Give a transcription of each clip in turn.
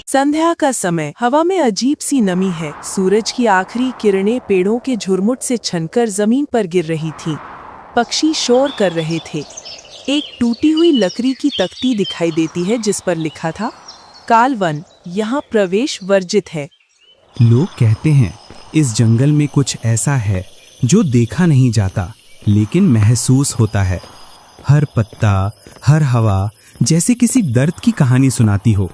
संध्या का समय, हवा में अजीब सी नमी है। सूरज की आखिरी किरणें पेड़ों के झुरमुट से छनकर जमीन पर गिर रही थीं। पक्षी शोर कर रहे थे। एक टूटी हुई लकड़ी की तख्ती दिखाई देती है जिस पर लिखा था, कालवन, यहाँ प्रवेश वर्जित है। लोग कहते हैं इस जंगल में कुछ ऐसा है जो देखा नहीं जाता लेकिन महसूस होता है। हर पत्ता, हर हवा जैसे किसी दर्द की कहानी सुनाती हो।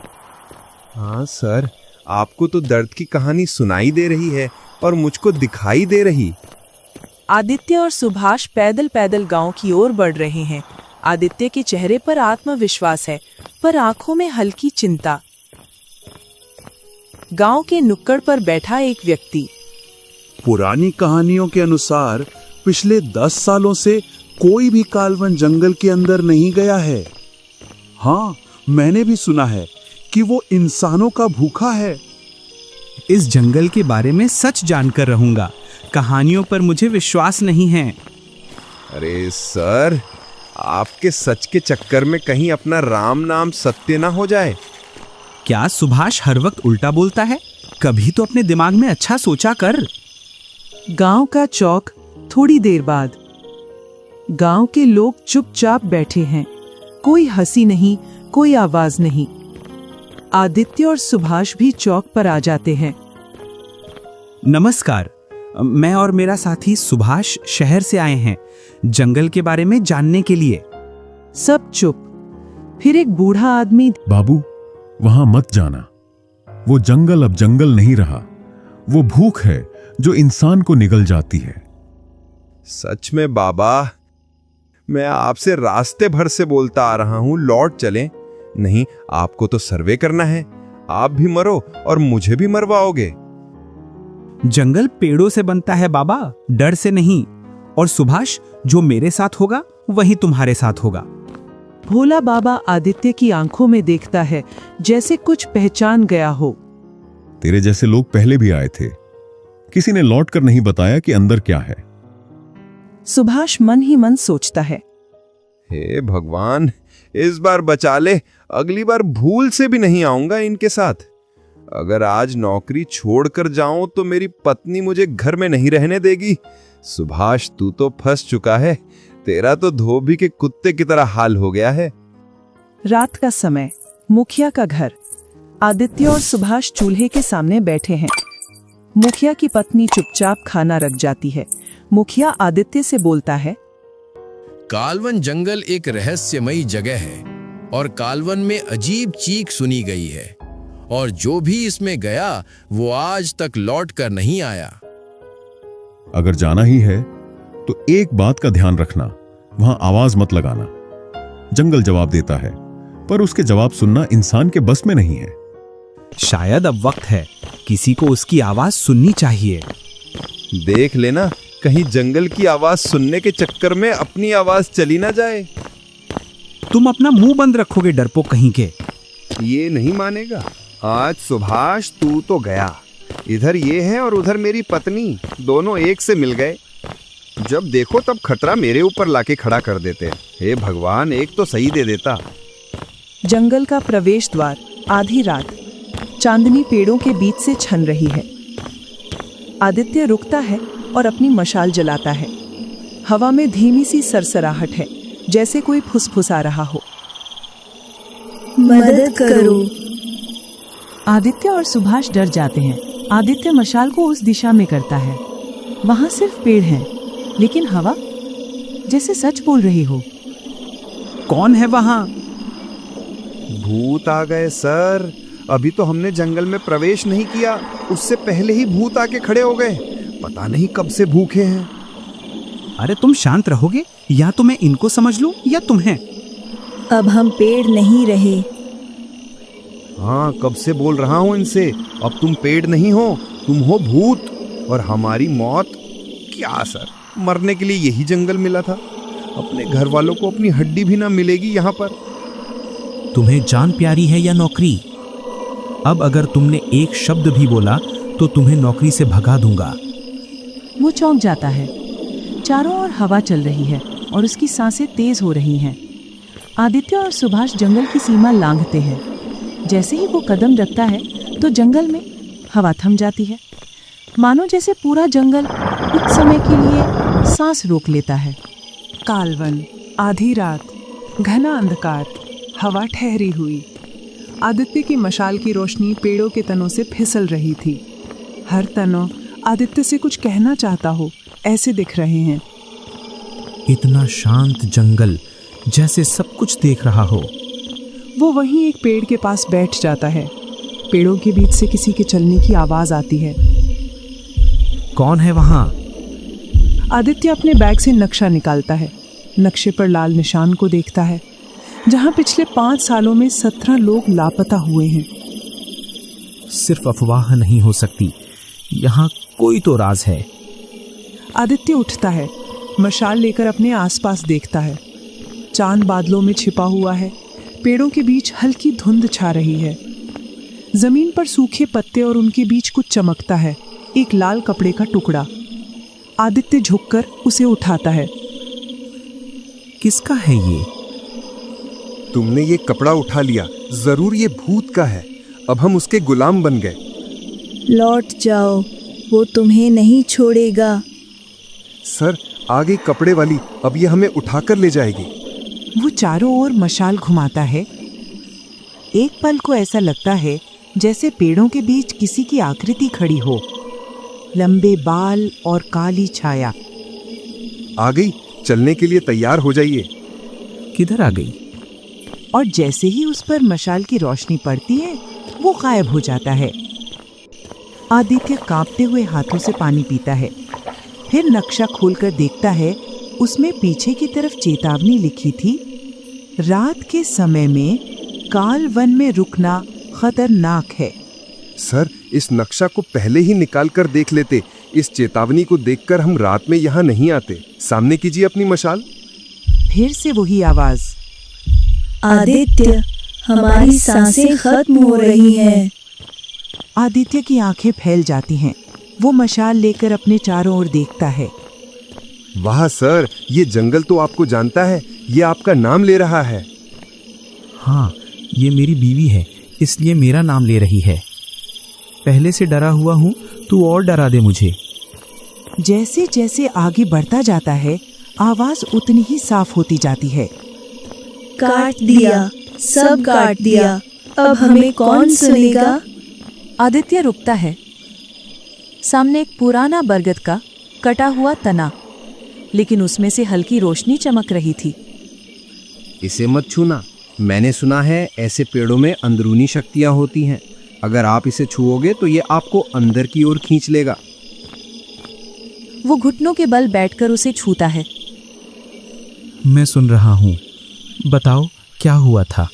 हाँ सर, आपको तो दर्द की कहानी सुनाई दे रही है और मुझको दिखाई दे रही। आदित्य और सुभाष पैदल पैदल गांव की ओर बढ़ रहे हैं। आदित्य के चेहरे पर आत्मविश्वास है, पर आंखों में हल्की चिंता। गांव के नुक्कड़ पर बैठा एक व्यक्ति, पुरानी कहानियों के अनुसार पिछले 10 सालों से कोई भी कालवन जंगल के अंदर नहीं गया है। हाँ, मैंने भी सुना है कि वो इंसानों का भूखा है। इस जंगल के बारे में सच जानकर रहूंगा। कहानियों पर मुझे विश्वास नहीं है। अरे सर, आपके सच के चक्कर में कहीं अपना राम नाम सत्य ना हो जाए। क्या सुभाष हर वक्त उल्टा बोलता है? कभी तो अपने दिमाग में अच्छा सोचा कर। गांव का चौक। थोड़ी देर बाद गांव के लोग चुपचाप बैठे हैं। कोई हंसी नहीं, कोई आवाज नहीं। आदित्य और सुभाष भी चौक पर आ जाते हैं। नमस्कार, मैं और मेरा साथी सुभाष शहर से आए हैं जंगल के बारे में जानने के लिए। सब चुप। फिर एक बूढ़ा आदमी, बाबू, वहां मत जाना। वो जंगल अब जंगल नहीं रहा। वो भूख है जो इंसान को निगल जाती है। सच में बाबा, मैं आपसे रास्ते भर से बोलता आ रहा हूं, लौट चलें। नहीं, आपको तो सर्वे करना है। आप भी मरो और मुझे भी मरवाओगे। जंगल पेड़ों से बनता है बाबा, डर से नहीं। और सुभाष, जो मेरे साथ होगा वही तुम्हारे साथ होगा। भोला बाबा आदित्य की आंखों में देखता है, जैसे कुछ पहचान गया हो। तेरे जैसे लोग पहले भी आए थे। किसी ने लौट कर नहीं बताया कि अंदर क्या है। सुभाष मन ही मन सोचता है, हे भगवान, इस बार बचा ले। अगली बार भूल से भी नहीं आऊंगा इनके साथ। अगर आज नौकरी छोड़कर जाऊं तो मेरी पत्नी मुझे घर में नहीं रहने देगी। सुभाष, तू तो फंस चुका है। तेरा तो धोबी के कुत्ते की तरह हाल हो गया है। रात का समय, मुखिया का घर। आदित्य और सुभाष चूल्हे के सामने बैठे हैं। मुखिया की पत्नी चुपचाप खाना रख जाती है। मुखिया आदित्य से बोलता है, कालवन जंगल एक रहस्यमयी जगह है और कालवन में अजीब चीख सुनी गई है, और जो भी इसमें गया वो आज तक लौट कर नहीं आया। अगर जाना ही है तो एक बात का ध्यान रखना, वहां आवाज मत लगाना। जंगल जवाब देता है, पर उसके जवाब सुनना इंसान के बस में नहीं है। शायद अब वक्त है, किसी को उसकी आवाज सुननी चाहिए। देख लेना, कहीं जंगल की आवाज सुनने के चक्कर में अपनी आवाज चली ना जाए। तुम अपना मुंह बंद रखोगे डरपोक कहीं के। ये नहीं मानेगा। आज सुभाष तू तो गया। इधर ये है और उधर मेरी पत्नी, दोनों एक से मिल गए। जब देखो तब खतरा मेरे ऊपर लाके खड़ा कर देते। हे भगवान, एक तो सही दे देता। जंगल का प्रवेश द्वार। आधी रात, चांदनी पेड़ों के बीच से छन रही है। आदित्य रुकता है और अपनी मशाल जलाता है। हवा में धीमी सी सरसराहट है, जैसे कोई फुसफुसा रहा हो। मदद करो। आदित्य और सुभाष डर जाते हैं। आदित्य मशाल को उस दिशा में करता है। वहां सिर्फ पेड़ हैं, लेकिन हवा जैसे सच बोल रही हो। कौन है वहां? भूत आ गए सर। अभी तो हमने जंगल में प्रवेश नहीं किया, उससे पहले ही भूत आके खड़े हो गए। पता नहीं कब से भूखे हैं। अरे तुम शांत रहोगे? या तो मैं इनको समझ लूं या तुम्हें। अब हम पेड़ नहीं रहे। हाँ, कब से बोल रहा हूँ इनसे। अब तुम पेड़ नहीं हो, तुम हो भूत। और हमारी मौत क्या सर, मरने के लिए यही जंगल मिला था। अपने घर वालों को अपनी हड्डी भी ना मिलेगी यहाँ पर। तुम्हें जान प्यारी है या नौकरी? अब अगर तुमने एक शब्द भी बोला तो तुम्हें नौकरी से भगा दूंगा। वो चौंक जाता है। चारों ओर हवा चल रही है और उसकी सांसें तेज हो रही हैं। आदित्य और सुभाष जंगल की सीमा लांघते हैं। जैसे ही वो कदम रखता है तो जंगल में हवा थम जाती है, मानो जैसे पूरा जंगल कुछ समय के लिए सांस रोक लेता है। कालवन, आधी रात, घना अंधकार, हवा ठहरी हुई। आदित्य की मशाल की रोशनी पेड़ों के तनों से फिसल रही थी। हर तना आदित्य से कुछ कहना चाहता हो, ऐसे दिख रहे हैं। इतना शांत जंगल, जैसे सब कुछ देख रहा हो। वो वहीं एक पेड़ के पास बैठ जाता है। पेड़ों के बीच से किसी के चलने की आवाज आती है। कौन है वहां? आदित्य अपने बैग से नक्शा निकालता है। नक्शे पर लाल निशान को देखता है, जहां पिछले 5 सालों में 17 लोग लापता हुए हैं। सिर्फ अफवाह नहीं हो सकती, यहाँ कोई तो राज है। आदित्य उठता है, मशाल लेकर अपने आसपास देखता है। चांद बादलों में छिपा हुआ है। पेड़ों के बीच हल्की धुंध छा रही है। जमीन पर सूखे पत्ते और उनके बीच कुछ चमकता है, एक लाल कपड़े का टुकड़ा। आदित्य झुककर उसे उठाता है। किसका है ये? तुमने ये कपड़ा उठा लिया, जरूर ये भूत का है। अब हम उसके गुलाम बन गए। लौट जाओ, वो तुम्हें नहीं छोड़ेगा। सर, आ गई कपड़े वाली, अब ये हमें उठाकर ले जाएगी। वो चारों ओर मशाल घुमाता है। एक पल को ऐसा लगता है जैसे पेड़ों के बीच किसी की आकृति खड़ी हो, लंबे बाल और काली छाया। आ गई, चलने के लिए तैयार हो जाइए। किधर आ गई? और जैसे ही उस पर मशाल की रोशनी पड़ती है, वो गायब हो जाता है। आदित्य कांपते हुए हाथों से पानी पीता है। फिर नक्शा खोलकर देखता है, उसमें पीछे की तरफ चेतावनी लिखी थी, रात के समय में काल वन में रुकना खतरनाक है। सर, इस नक्शा को पहले ही निकाल कर देख लेते। इस चेतावनी को देखकर हम रात में यहाँ नहीं आते। सामने कीजिए अपनी मशाल। फिर से वही आवाज, आदित्य, हमारी सांसें खत्म हो रही हैं। आदित्य की आंखें फैल जाती हैं। वो मशाल लेकर अपने चारों ओर देखता है। वाह सर, ये जंगल तो आपको जानता है, ये आपका नाम ले रहा है। हाँ, ये मेरी बीवी है, इसलिए मेरा नाम ले रही है। पहले से डरा हुआ हूँ, तू और डरा दे मुझे। जैसे जैसे आगे बढ़ता जाता है, आवाज उतनी ही साफ होती जाती है। काट दिया, सब काट दिया, अब हमें कौन सुनेगा? आदित्य रुकता है। सामने एक पुराना बरगद का कटा हुआ तना, लेकिन उसमें से हल्की रोशनी चमक रही थी। इसे मत छूना, मैंने सुना है ऐसे पेड़ों में अंदरूनी शक्तियां होती हैं। अगर आप इसे छुओगे तो ये आपको अंदर की ओर खींच लेगा। वो घुटनों के बल बैठकर उसे छूता है। मैं सुन रहा हूँ, बताओ क्या हुआ था?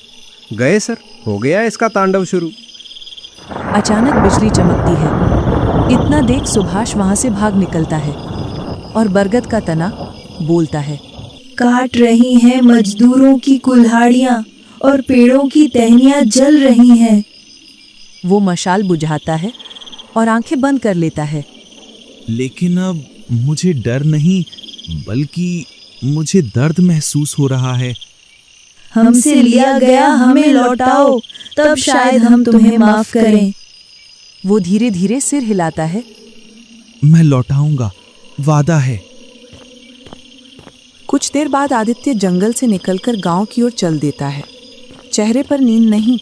गए सर, हो गया इसका तांडव शुरू। अचानक बिजली चमकती है। इतना देख सुभाष वहां से भाग निकलता है और बरगद का तना बोलता है, काट रही हैं मजदूरों की कुल्हाड़ियां और पेड़ों की टहनियां जल रही हैं। वो मशाल बुझाता है और आंखें बंद कर लेता है। लेकिन अब मुझे डर नहीं, बल्कि मुझे दर्द महसूस हो रहा है। हमसे लिया गया हमें लौटाओ, तब शायद हम तुम्हें माफ करें। वो धीरे धीरे सिर हिलाता है। मैं लौटाऊंगा, वादा है। कुछ देर बाद आदित्य जंगल से निकलकर गांव की ओर चल देता है। चेहरे पर नींद नहीं,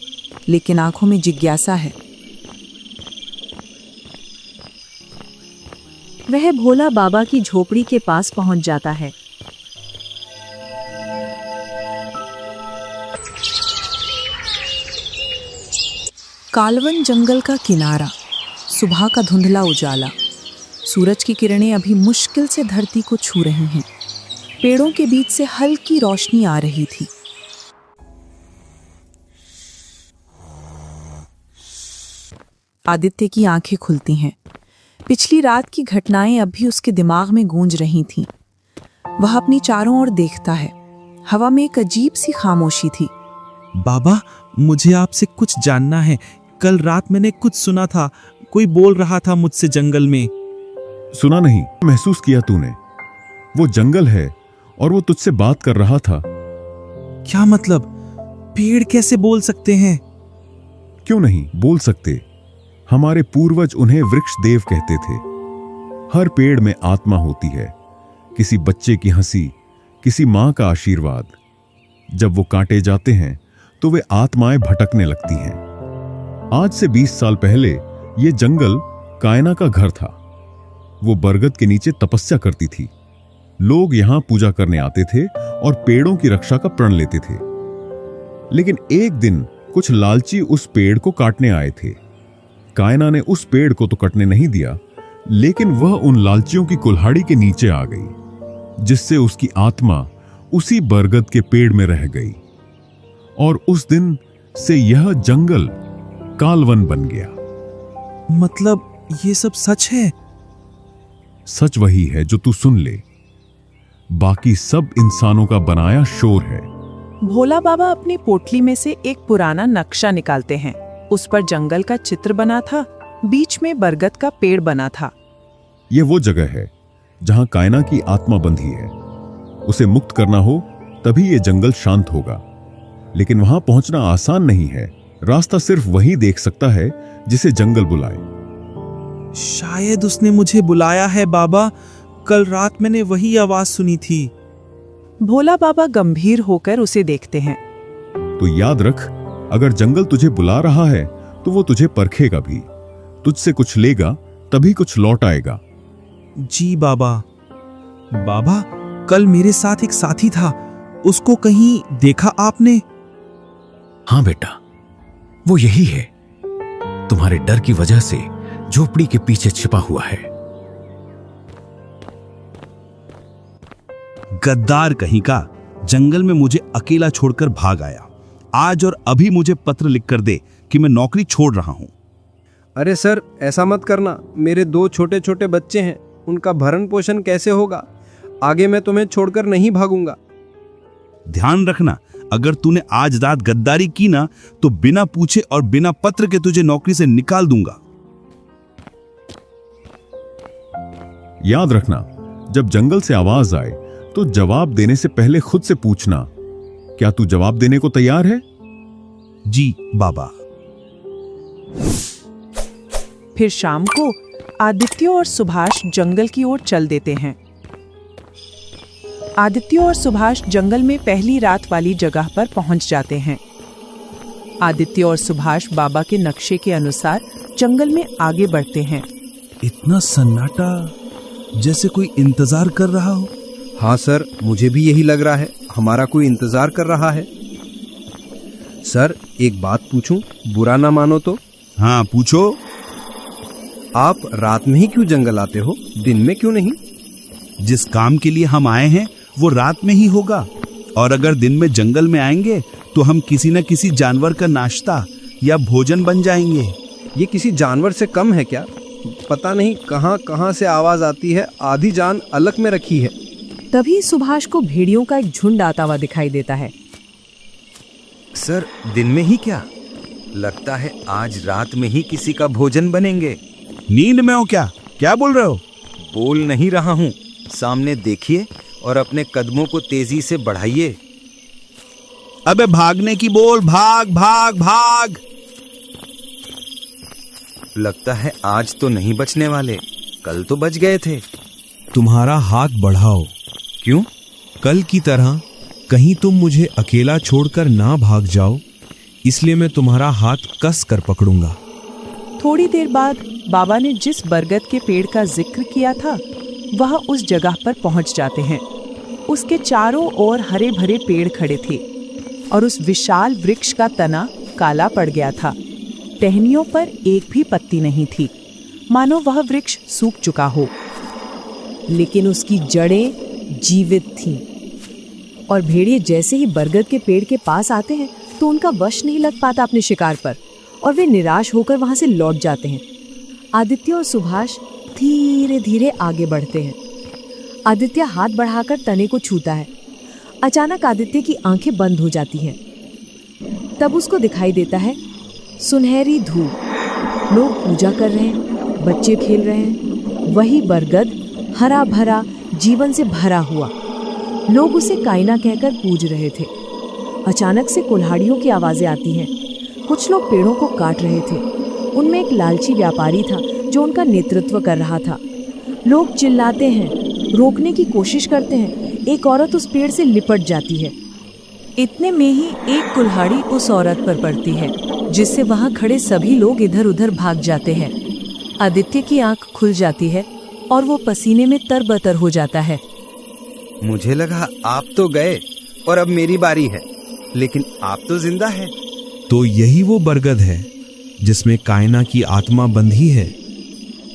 लेकिन आंखों में जिज्ञासा है। वह भोला बाबा की झोपड़ी के पास पहुंच जाता है। कालवन जंगल का किनारा, सुबह का धुंधला उजाला, सूरज की किरणें अभी मुश्किल से धरती को छू रही हैं। पेड़ों के बीच से हल्की रोशनी आ रही थी। आदित्य की आंखें खुलती हैं। पिछली रात की घटनाएं अब भी उसके दिमाग में गूंज रही थीं। वह अपनी चारों ओर देखता है। हवा में एक अजीब सी खामोशी थी। बाबा, मुझे आपसे कुछ जानना है। कल रात मैंने कुछ सुना था, कोई बोल रहा था मुझसे जंगल में। सुना नहीं, महसूस किया तूने। वो जंगल है और वो तुझसे बात कर रहा था। क्या मतलब? पेड़ कैसे बोल सकते हैं? क्यों नहीं बोल सकते? हमारे पूर्वज उन्हें वृक्ष देव कहते थे। हर पेड़ में आत्मा होती है, किसी बच्चे की हंसी, किसी मां का आशीर्वाद। जब वो काटे जाते हैं तो वे आत्माएं भटकने लगती हैं। आज से 20 साल पहले ये जंगल कायना का घर था। वो बरगद के नीचे तपस्या करती थी। लोग यहां पूजा करने आते थे और पेड़ों की रक्षा का प्रण लेते थे। लेकिन एक दिन कुछ लालची उस पेड़ को काटने आए थे। कायना ने उस पेड़ को तो कटने नहीं दिया, लेकिन वह उन लालचियों की कुल्हाड़ी के नीचे आ गई, जिससे उसकी आत्मा उसी बरगद के पेड़ में रह गई। और उस दिन से यह जंगल कालवन बन गया। मतलब ये सब सच है? सच वही है जो तू सुन ले, बाकी सब इंसानों का बनाया शोर है। भोला बाबा अपनी पोटली में से एक पुराना नक्शा निकालते हैं। उस पर जंगल का चित्र बना था, बीच में बरगद का पेड़ बना था। यह वो जगह है जहां कायना की आत्मा बंधी है। उसे मुक्त करना हो तभी यह जंगल शांत होगा। लेकिन वहां पहुंचना आसान नहीं है। रास्ता सिर्फ वही देख सकता है जिसे जंगल बुलाए। शायद उसने मुझे बुलाया है बाबा। कल रात मैंने वही आवाज सुनी थी। भोला बाबा गंभीर होकर उसे देखते हैं। तो याद रख, अगर जंगल तुझे बुला रहा है तो वो तुझे परखेगा भी। तुझसे कुछ लेगा तभी कुछ लौट आएगा। जी बाबा। बाबा, कल मेरे साथ एक साथी था, उसको कहीं देखा आपने? हाँ बेटा, वो यही है। तुम्हारे डर की वजह से झोपड़ी के पीछे छिपा हुआ है। गद्दार कहीं का, जंगल में मुझे अकेला छोड़कर भाग आया। आज और अभी मुझे पत्र लिखकर दे कि मैं नौकरी छोड़ रहा हूं। अरे सर, ऐसा मत करना। मेरे 2 छोटे छोटे बच्चे हैं, उनका भरण पोषण कैसे होगा? आगे मैं तुम्हें छोड़कर नहीं भागूंगा। ध्यान रखना, अगर तूने आज रात गद्दारी की ना तो बिना पूछे और बिना पत्र के तुझे नौकरी से निकाल दूंगा। याद रखना, जब जंगल से आवाज आए तो जवाब देने से पहले खुद से पूछना, क्या तू जवाब देने को तैयार है? जी बाबा। फिर शाम को आदित्य और सुभाष जंगल की ओर चल देते हैं। आदित्य और सुभाष जंगल में पहली रात वाली जगह पर पहुंच जाते हैं। आदित्य और सुभाष बाबा के नक्शे के अनुसार जंगल में आगे बढ़ते हैं। इतना सन्नाटा, जैसे कोई इंतजार कर रहा हो। हाँ सर, मुझे भी यही लग रहा है, हमारा कोई इंतजार कर रहा है। सर, एक बात पूछूं, बुरा ना मानो तो? हाँ पूछो। आप रात में ही क्यों जंगल आते हो, दिन में क्यों नहीं? जिस काम के लिए हम आए हैं वो रात में ही होगा, और अगर दिन में जंगल में आएंगे तो हम किसी न किसी जानवर का नाश्ता या भोजन बन जाएंगे। ये किसी जानवर से कम है क्या? पता नहीं कहां कहां से आवाज आती है, आधी जान अलग में रखी है। तभी सुभाष को भेड़ियों का एक झुंड आता हुआ दिखाई देता है। सर, दिन में ही क्या? लगता है आज रात में ही किसी का भोजन बनेंगे। नींद में हो क्या? क्या बोल रहे हो? बोल नहीं रहा हूँ, सामने देखिए और अपने कदमों को तेजी से बढ़ाइए। अबे भागने की बोल, भाग भाग भाग। लगता है आज तो नहीं बचने वाले, कल तो बच गए थे। तुम्हारा हाथ बढ़ाओ। क्यों? कल की तरह कहीं तुम मुझे अकेला छोड़कर ना भाग जाओ, इसलिए मैं तुम्हारा हाथ कस कर पकड़ूंगा। थोड़ी देर बाद बाबा ने जिस बरगद के पेड़ का जिक्र किया था वह उस जगह पर पहुंच जाते हैं। उसके चारों ओर हरे भरे पेड़ खड़े थे और उस विशाल वृक्ष का तना काला पड़ गया था। टहनियों पर एक भी पत्ती नहीं थी, मानो वह वृक्ष सूख चुका हो। लेकिन उसकी जड़ें जीवित थीं। और भेड़िए जैसे ही बरगद के पेड़ के पास आते हैं तो उनका वश नहीं लग पाता अपने शिकार पर, और वे निराश होकर वहां से लौट जाते हैं। आदित्य और सुभाष धीरे धीरे आगे बढ़ते हैं। आदित्य हाथ बढ़ाकर तने को छूता है। अचानक आदित्य की आंखें बंद हो जाती हैं। तब उसको दिखाई देता है सुनहरी धूप, लोग पूजा कर रहे हैं, बच्चे खेल रहे हैं, वही बरगद हरा भरा जीवन से भरा हुआ। लोग उसे कायना कहकर पूज रहे थे। अचानक से कुल्हाड़ियों की आवाजें आती हैं। कुछ लोग पेड़ों को काट रहे थे। उनमें एक लालची व्यापारी था जो उनका नेतृत्व कर रहा था। लोग चिल्लाते हैं, रोकने की कोशिश करते हैं। एक औरत उस पेड़ से लिपट जाती है। इतने में ही एक कुल्हाड़ी उस औरत पर पड़ती है, जिससे वहां खड़े सभी लोग इधर उधर भाग जाते हैं। आदित्य की आंख खुल जाती है और वो पसीने में तरबतर हो जाता है। मुझे लगा आप तो गए और अब मेरी बारी है, लेकिन आप तो जिंदा है। तो यही वो बरगद है जिसमें कायना की आत्मा बंधी है।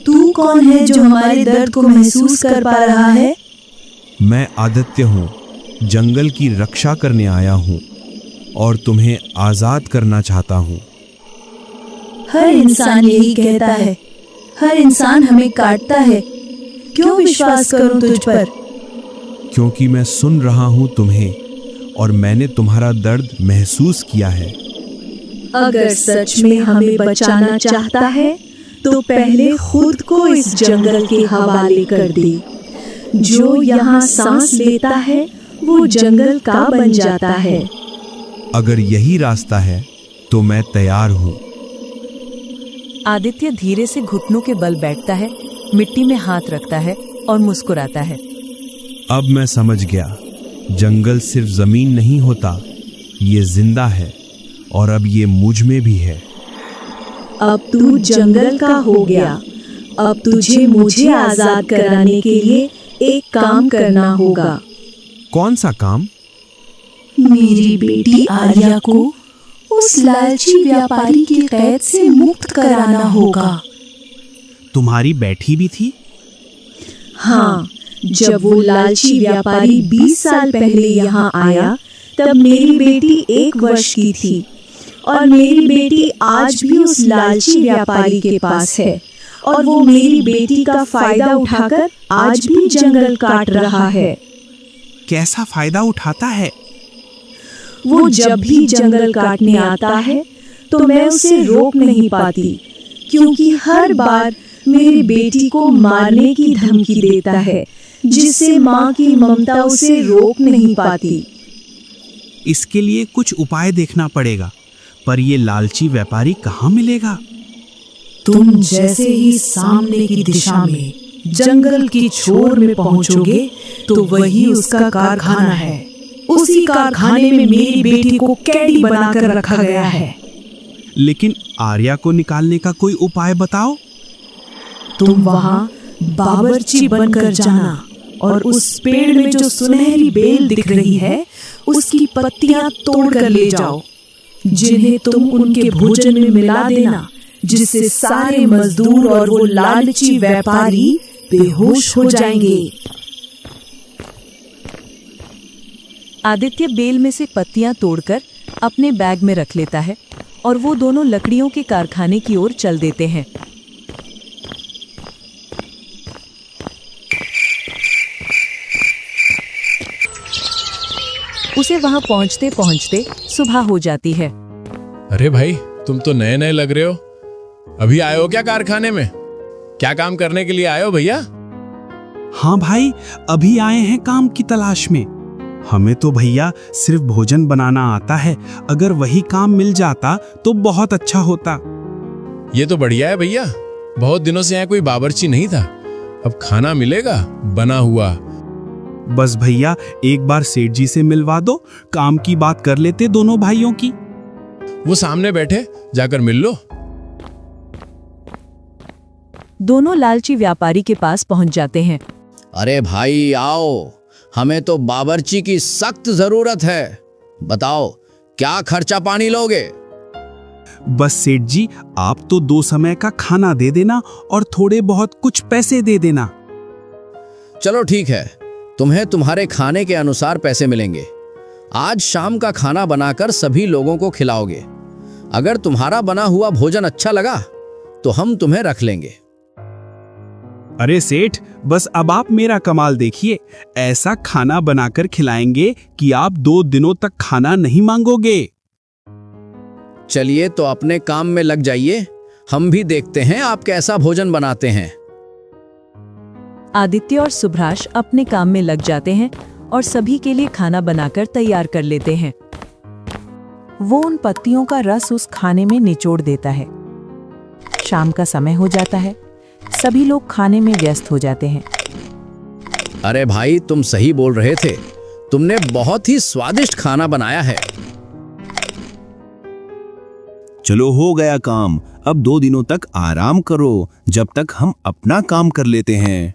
तू कौन है जो हमारे दर्द को महसूस कर पा रहा है? मैं आदित्य हूँ, जंगल की रक्षा करने आया हूँ और तुम्हें आजाद करना चाहता हूँ। हर इंसान यही कहता है, हर इंसान हमें काटता है। क्यों विश्वास करूं तुझ पर? क्योंकि मैं सुन रहा हूँ तुम्हें और मैंने तुम्हारा दर्द महसूस किया है। अगर सच में हमें बचाना चाहता है तो पहले खुद को इस जंगल के हवाले कर दे। जो यहाँ सांस लेता है वो जंगल का बन जाता है। अगर यही रास्ता है तो मैं तैयार हूँ। आदित्य धीरे से घुटनों के बल बैठता है, मिट्टी में हाथ रखता है और मुस्कुराता है। अब मैं समझ गया, जंगल सिर्फ जमीन नहीं होता, ये जिंदा है और अब ये मुझ में भी है। अब तू जंगल का हो गया। अब तुझे मुझे आजाद कराने के लिए एक काम करना होगा। कौन सा काम? मेरी बेटी आर्या को उस लालची व्यापारी की कैद से मुक्त कराना होगा। तुम्हारी बैठी भी थी? हाँ, जब वो लालची व्यापारी 20 साल पहले यहाँ आया तब मेरी बेटी 1 वर्ष की थी और मेरी बेटी आज भी उस लालची व्यापारी के पास है और वो मेरी बेटी का फायदा उठाकर आज भी जंगल काट रहा है। कैसा फायदा उठाता है? वो जब भी जंगल काटने आता है तो मैं उसे रोक नहीं पाती, क्योंकि हर बार मेरी बेटी को मारने की धमकी देता है, जिससे माँ की ममता उसे रोक नहीं पाती। इसके लिए कुछ उपाय देखना पड़ेगा, पर ये लालची व्यापारी कहाँ मिलेगा? तुम जैसे ही सामने की दिशा में जंगल की छोर में पहुंचोगे तो वही उसका कारखाना है। उसी कारखाने में मेरी बेटी को कैदी बनाकर रखा गया है। लेकिन आर्या को निकालने का कोई उपाय बताओ। तुम वहाँ बावर्ची बनकर जाना और उस पेड़ में जो सुनहरी बेल दिख रही है उसकी पत्तियां तोड़कर ले जाओ, जिन्हें तुम उनके भोजन में मिला देना, जिससे सारे मजदूर और वो लालची व्यापारी बेहोश हो जाएंगे। आदित्य बेल में से पत्तियां तोड़कर अपने बैग में रख लेता है और वो दोनों लकड़ियों के कारखाने की ओर चल देते हैं। उसे वहां पहुंचते पहुंचते सुबह हो जाती है। अरे भाई, तुम तो नए नए लग रहे हो। अभी आए हो क्या कारखाने में? क्या काम करने के लिए आए हो भैया? हाँ भाई, अभी आए हैं काम की तलाश में। हमें तो भैया सिर्फ भोजन बनाना आता है, अगर वही काम मिल जाता तो बहुत अच्छा होता। ये तो बढ़िया है भैया, बहुत दिनों से यहाँ कोई बावर्ची नहीं था, अब खाना मिलेगा बना हुआ। बस भैया एक बार सेठ जी से मिलवा दो, काम की बात कर लेते दोनों भाइयों की। वो सामने बैठे, जाकर मिल लो। दोनों लालची व्यापारी के पास पहुंच जाते हैं। अरे भाई आओ, हमें तो बावर्ची की सख्त जरूरत है। बताओ क्या खर्चा पानी लोगे? बस सेठ जी, आप तो 2 समय का खाना दे देना और थोड़े बहुत कुछ पैसे दे देना। चलो ठीक है, तुम्हें तुम्हारे खाने के अनुसार पैसे मिलेंगे। आज शाम का खाना बनाकर सभी लोगों को खिलाओगे। अगर तुम्हारा बना हुआ भोजन अच्छा लगा तो हम तुम्हें रख लेंगे। अरे सेठ, बस अब आप मेरा कमाल देखिए, ऐसा खाना बनाकर खिलाएंगे कि आप 2 दिनों तक खाना नहीं मांगोगे। चलिए तो अपने काम में लग जाइए, हम भी देखते हैं आप कैसा भोजन बनाते हैं। आदित्य और सुभ्राश अपने काम में लग जाते हैं और सभी के लिए खाना बनाकर तैयार कर लेते हैं। वो उन पत्तियों का रस उस खाने में निचोड़ देता है। शाम का समय हो जाता है। सभी लोग खाने में व्यस्त हो जाते हैं। अरे भाई, तुम सही बोल रहे थे। तुमने बहुत ही स्वादिष्ट खाना बनाया है। चलो हो गया काम, अब 2 दिनों तक आराम करो जब तक हम अपना काम कर लेते हैं।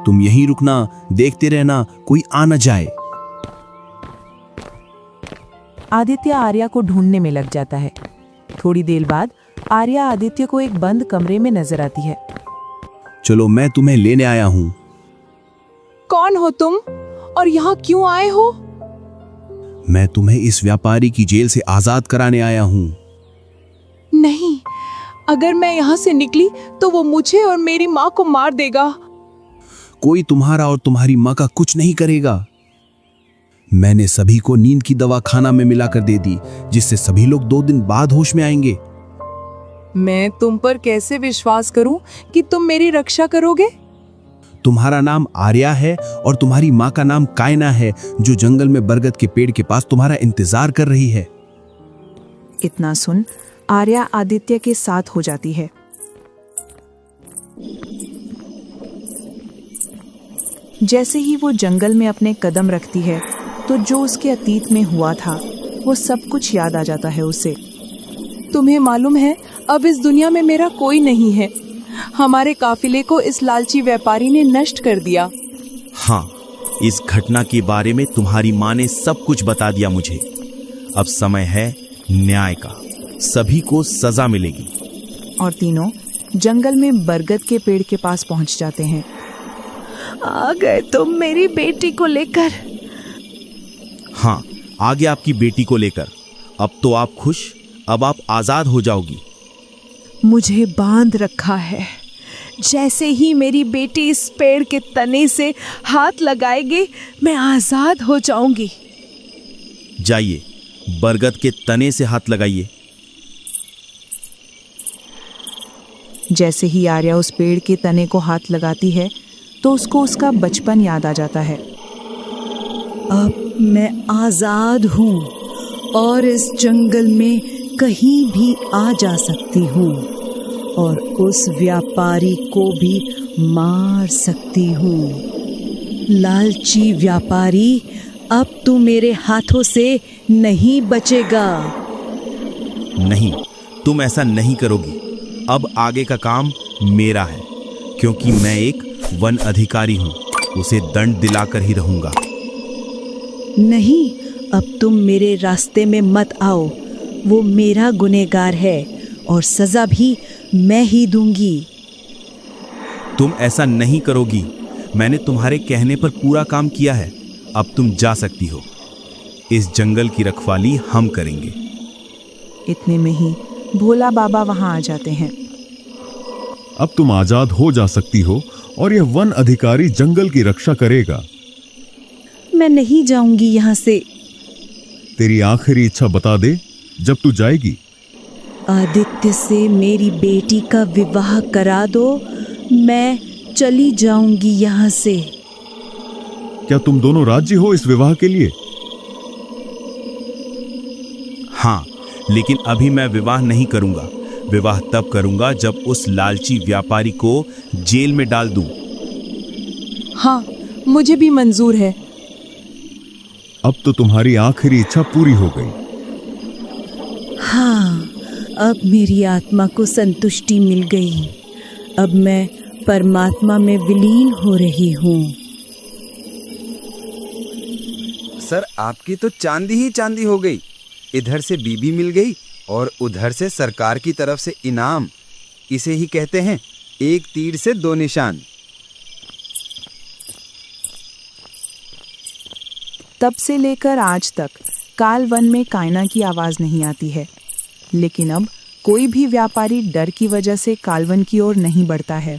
तुम यहीं रुकना, देखते रहना कोई आ न जाए। आदित्य आर्या को ढूंढने में लग जाता है। थोड़ी देर बाद आर्या आदित्य को एक बंद कमरे में नजर आती है। चलो मैं तुम्हें लेने आया हूं। कौन हो तुम और यहाँ क्यों आए हो? मैं तुम्हें इस व्यापारी की जेल से आजाद कराने आया हूं। नहीं, अगर मैं यहाँ से निकली तो वो मुझे और मेरी माँ को मार देगा। कोई तुम्हारा और तुम्हारी माँ का कुछ नहीं करेगा। मैंने सभी को नींद की दवा खाना में मिलाकर दे दी, जिससे सभी लोग 2 दिन बाद होश में आएंगे। मैं तुम पर कैसे विश्वास करूं कि तुम मेरी रक्षा करोगे? तुम्हारा नाम आर्या है और तुम्हारी माँ का नाम कायना है, जो जंगल में बरगद के पेड़ के पास तुम्हारा इंतजार कर रही है। इतना सुन आर्या आदित्य के साथ हो जाती है। जैसे ही वो जंगल में अपने कदम रखती है तो जो उसके अतीत में हुआ था वो सब कुछ याद आ जाता है उसे। तुम्हें मालूम है, अब इस दुनिया में मेरा कोई नहीं है। हमारे काफिले को इस लालची व्यापारी ने नष्ट कर दिया। हाँ, इस घटना के बारे में तुम्हारी माँ ने सब कुछ बता दिया मुझे। अब समय है न्याय का, सभी को सजा मिलेगी। और तीनों जंगल में बरगद के पेड़ के पास पहुंच जाते हैं। आ गए तुम मेरी बेटी को लेकर। हाँ, आगे आपकी बेटी को लेकर। अब तो आप खुश, अब आप आजाद हो जाओगी। मुझे बांध रखा है। जैसे ही मेरी बेटी इस पेड़ के तने से हाथ लगाएगी, मैं आजाद हो जाऊंगी। जाइए, बरगद के तने से हाथ लगाइए। जैसे ही आर्या उस पेड़ के तने को हाथ लगाती है तो उसको उसका बचपन याद आ जाता है। अब मैं आजाद हूँ और इस जंगल में कहीं भी आ जा सकती हूँ और उस व्यापारी को भी मार सकती हूँ। लालची व्यापारी, अब तू मेरे हाथों से नहीं बचेगा। नहीं, तुम ऐसा नहीं करोगी। अब आगे का काम मेरा है, क्योंकि मैं एक वन अधिकारी हूँ। उसे दंड दिलाकर ही रहूंगा। नहीं, अब तुम मेरे रास्ते में मत आओ। वो मेरा गुनहगार है और सजा भी मैं ही दूंगी। तुम ऐसा नहीं करोगी। मैंने तुम्हारे कहने पर पूरा काम किया है। अब तुम जा सकती हो। इस जंगल की रखवाली हम करेंगे। इतने में ही भोला बाबा वहां आ जाते हैं। अब तुम आजाद हो जा सकती हो और यह वन अधिकारी जंगल की रक्षा करेगा। मैं नहीं जाऊंगी यहाँ से। तेरी आखिरी इच्छा बता दे, जब तू जाएगी। आदित्य से मेरी बेटी का विवाह करा दो, मैं चली जाऊंगी यहाँ से। क्या तुम दोनों राजी हो इस विवाह के लिए? हाँ, लेकिन अभी मैं विवाह नहीं करूंगा। विवाह तब करूंगा जब उस लालची व्यापारी को जेल में डाल दूं। हाँ, मुझे भी मंजूर है। अब तो तुम्हारी आखिरी इच्छा पूरी हो गई। हाँ, अब मेरी आत्मा को संतुष्टि मिल गई। अब मैं परमात्मा में विलीन हो रही हूँ। सर, आपकी तो चांदी ही चांदी हो गई। इधर से बीबी मिल गई और उधर से सरकार की तरफ से इनाम। इसे ही कहते हैं एक तीर से 2 निशान। तब से लेकर आज तक काल वन में कायना की आवाज नहीं आती है, लेकिन अब कोई भी व्यापारी डर की वजह से कालवन की ओर नहीं बढ़ता है।